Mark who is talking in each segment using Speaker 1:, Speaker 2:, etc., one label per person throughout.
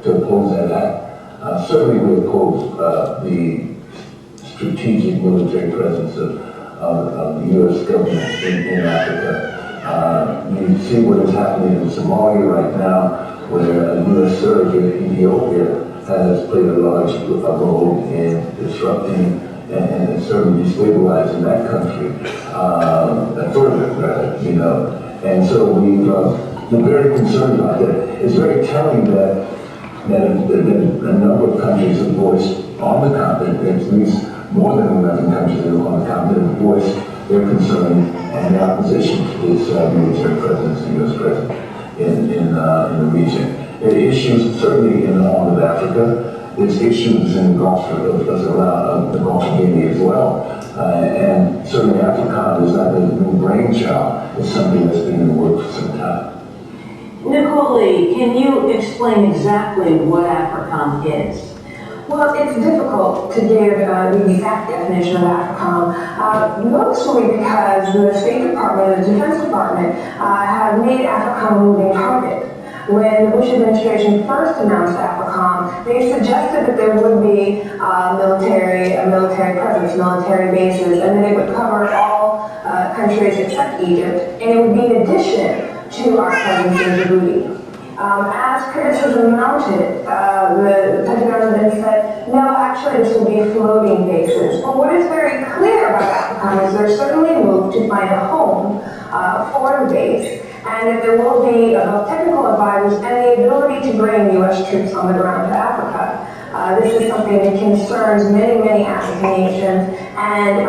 Speaker 1: to oppose that act. Certainly we oppose the strategic military presence of the U.S. government in Africa. You see what is happening in Somalia right now, where a U.S. surrogate, Ethiopia, has played a large role in disrupting and certainly destabilizing that country further, you know. And so we're very concerned about that. It's very telling that a number of countries have voiced on the continent, at least more than 11 countries on the continent have voiced their concern and their opposition to this military presence, the U.S. presence in the region. There are issues certainly in the Horn of Africa. There's issues in the Gulf of Guinea as well. And certainly Africom is not a new brainchild. It's something that's been in the works for some time.
Speaker 2: Nicole Lee, can you explain exactly what Africom is?
Speaker 3: Well, it's difficult to give the exact definition of Africom, mostly because the State Department and the Defense Department have made Africom a moving target. When the Bush administration first announced Africom, they suggested that there would be a military presence, military bases, and that it would cover all countries except Egypt, and it would be in addition to our presence in Djibouti. As criticism mounted, the Pentagon then said, no, actually this will be floating bases. But what is very clear about Africom is they're certainly moved to find a home for the base, and that there will be both technical advisors and the ability to bring U.S. troops on the ground to Africa. This is something that concerns many, many African nations, and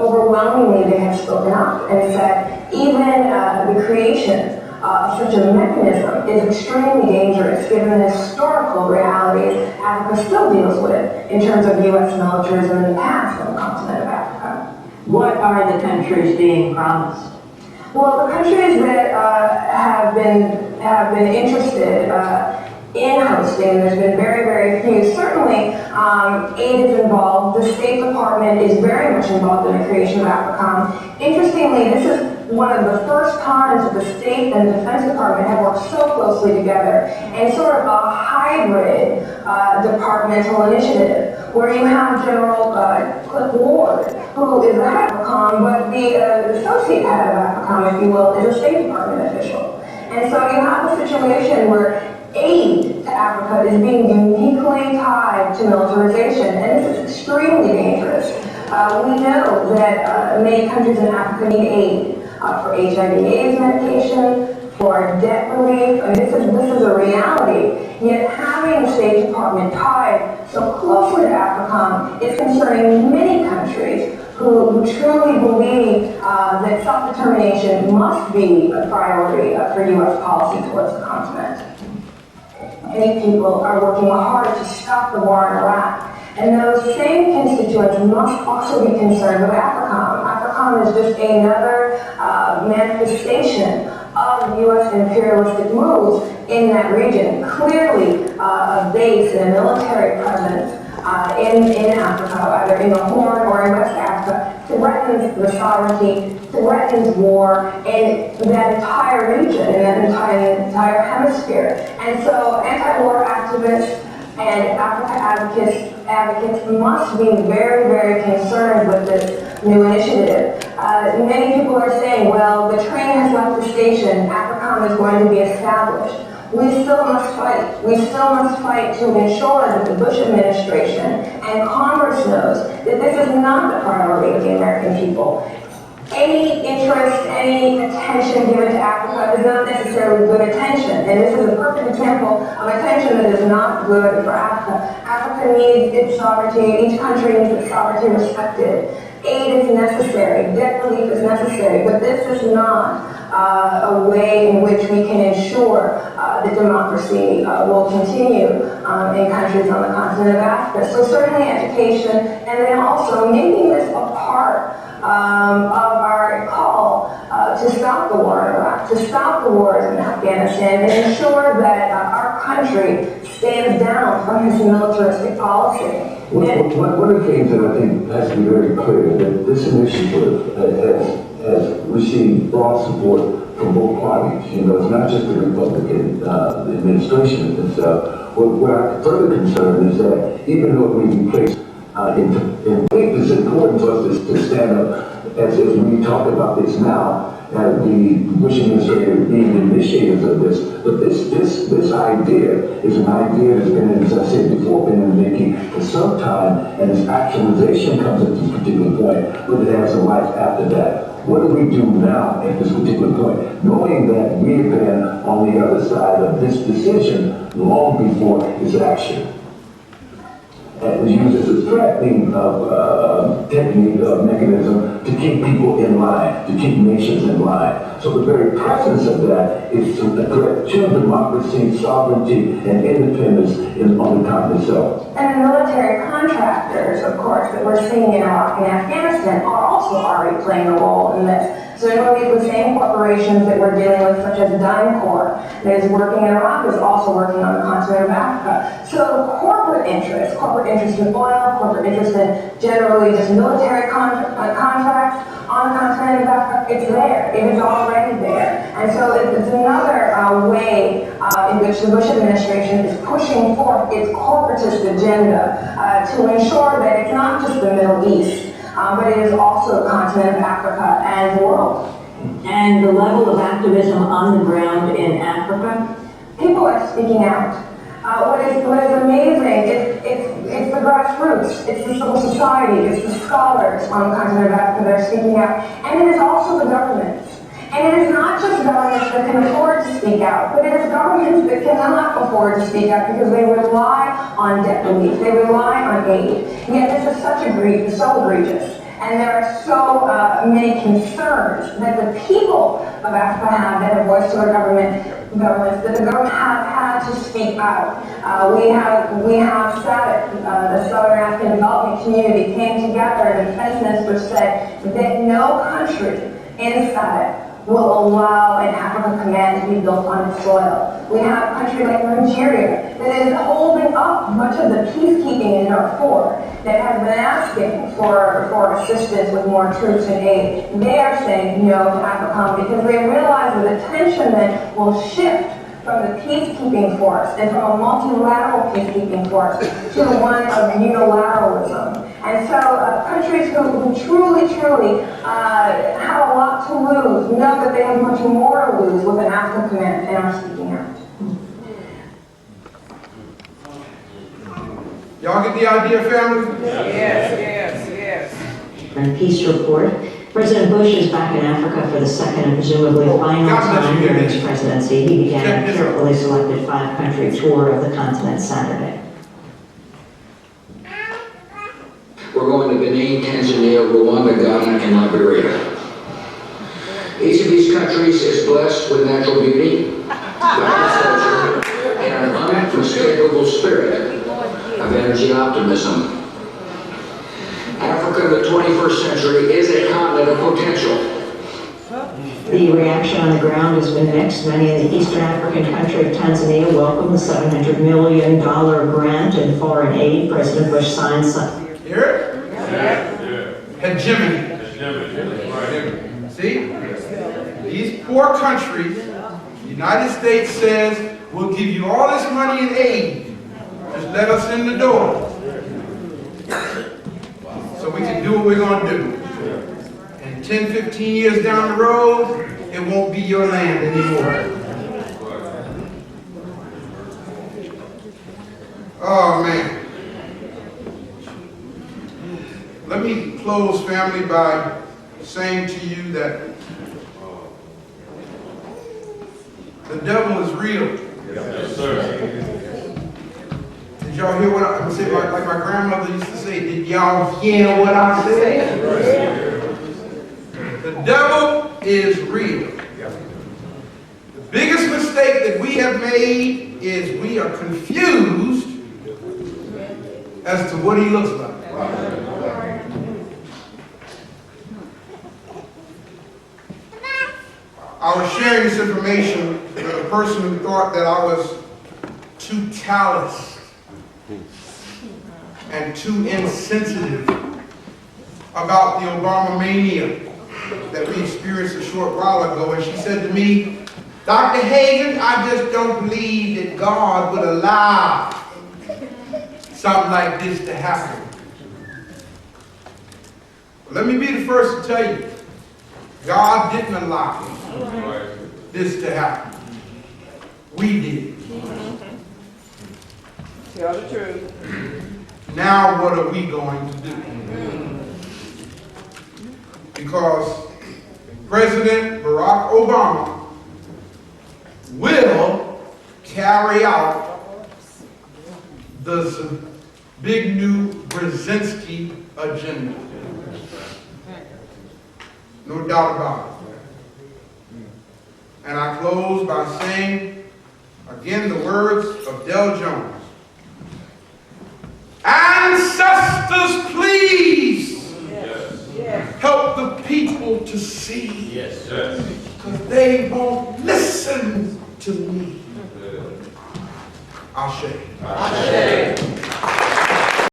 Speaker 3: overwhelmingly they have spoken up and said even the creation of such a mechanism is extremely dangerous given the historical realities Africa still deals with in terms of U.S. militarism in the past on the continent of Africa.
Speaker 2: What are the countries being promised?
Speaker 3: Well, the countries that have been interested in hosting, there's been very, very few. Certainly, aid is involved. The State Department is very much involved in the creation of Africom. Interestingly, this is one of the first times that the State and the Defense Department have worked so closely together, and sort of a hybrid departmental initiative, where you have General Cliff Ward, who is the head of Africom, but the associate head of Africom, if you will, is a State Department official. And so you have a situation where aid to Africa is being uniquely tied to militarization, and this is extremely dangerous. We know that many countries in Africa need aid for HIV/AIDS medication, for debt relief, and this is a reality. Yet having the State Department tied so closely to Africom is concerning many countries who truly believe that self-determination must be a priority for U.S. policy towards the continent. Many people are working hard to stop the war in Iraq, and those same constituents must also be concerned with Africom. Africom is just another manifestation of U.S. imperialistic moves in that region. Clearly, a base and a military presence in Africa, either in the Horn or in West Africa, threatens the sovereignty, threatens war in that entire region, in that entire hemisphere. And so anti-war activists and Africa advocates must be very, very concerned with this new initiative. Many people are saying, well, the train has left the station, Africom is going to be established. We still must fight. We still must fight to ensure that the Bush administration and Congress knows that this is not the priority of the American people. Any interest, any attention given to Africa is not necessarily good attention. And this is a perfect example of attention that is not good for Africa. Africa needs its sovereignty. Each country needs its sovereignty respected. Aid is necessary. Debt relief is necessary. But this is not a way in which we can ensure that democracy will continue in countries on the continent of Africa. So certainly education, and then also making this a part of our call to stop the war in Iraq, to stop the wars in Afghanistan, and ensure that our country stands down from this militaristic policy.
Speaker 1: One of the things that I think has to be very clear is that this initiative has received broad support from both parties. You know, it's not just the Republican administration itself. What I'm further concerned is that even though we place I think it's important for us to stand up as we talk about this now, the Bush administration being the initiators of this, but this idea is an idea that's been, as I said before, been in the making for some time, and its actualization comes at this particular point, but it has a life after that. What do we do now at this particular point, knowing that we've been on the other side of this decision long before its action? And was used as a threatening technique, mechanism to keep people in line, to keep nations in line. So the very presence of that is a threat to democracy, sovereignty, and independence on the continent itself.
Speaker 3: And the military contractors, of course, that we're seeing in Iraq and Afghanistan are also already playing a role in this. So the same corporations that we're dealing with, such as DynCorp, that is working in Iraq, is also working on the continent of Africa. So corporate interest in oil, corporate interest in generally just military contracts on the continent of Africa, it's there. It is already there. And so it's another way in which the Bush administration is pushing forth its corporatist agenda to ensure that it's not just the Middle East, but it is also the continent of Africa and the world.
Speaker 2: And the level of activism on the ground in Africa?
Speaker 3: People are speaking out. What is amazing, it's the grassroots, it's the civil society, it's the scholars on the continent of Africa that are speaking out, and it is also the governments. And it is not just governments that can afford to speak out, but it is governments that cannot afford to speak out because they rely on debt relief, they rely on aid. Yet this is so egregious. And there are so many concerns that the people of Africa have that have voiced to their governments that the government have had to speak out. We have SADC, the Southern African Development Community, came together, and the defense minister said that no country in SADC will allow an African command to be built on its soil. We have a country like Nigeria that is holding up much of the peacekeeping in Darfur, that has been asking for assistance with more troops and aid. They are saying no to Africom because they realize that the tension then will shift from the peacekeeping force and from a multilateral peacekeeping force to one of unilateralism. And so countries who truly have a lot to lose know that they have much more to lose with an African command and are speaking out.
Speaker 4: Y'all get the idea, family?
Speaker 5: Yes.
Speaker 6: And peace report. President Bush is back in Africa for the second and presumably final time during his presidency. He began a carefully selected 5-country tour of the continent Saturday.
Speaker 7: We're going to Benin, Tanzania, Rwanda, Ghana, and Liberia. Each of these countries is blessed with natural beauty, agriculture, and an unmistakable spirit of energy and optimism. Africa in the 21st century is a continent of potential.
Speaker 6: The reaction on the ground has been mixed. Many in the Eastern African country of Tanzania welcomed the $700 million grant in foreign aid President Bush signed.
Speaker 4: Hear it? Yeah. Hegemony. See? These poor countries, the United States says, we'll give you all this money in aid. Just let us in the door. So we can do what we're going to do. And 10, 15 years down the road, it won't be your land anymore. Oh, man. Let me close, family, by saying to you that the devil is real.
Speaker 8: Yes, sir.
Speaker 4: Did y'all hear what I said? Like my grandmother used to say, did y'all hear what I said? The devil is real. The biggest mistake that we have made is we are confused as to what he looks like. I was sharing this information with a person who thought that I was too callous and too insensitive about the Obama mania. that we experienced a short while ago, and she said to me, Dr. Hagins, I just don't believe that God would allow something like this to happen. Let me be the first to tell you, God didn't allow this to happen. We did.
Speaker 5: Tell the truth.
Speaker 4: Now what are we going to do? Because President Barack Obama will carry out the big new Brzezinski agenda. No doubt about it. And I close by saying, again, the words of Del Jones. Ancestors, please help the people to see. Because they won't listen to me. Ashe.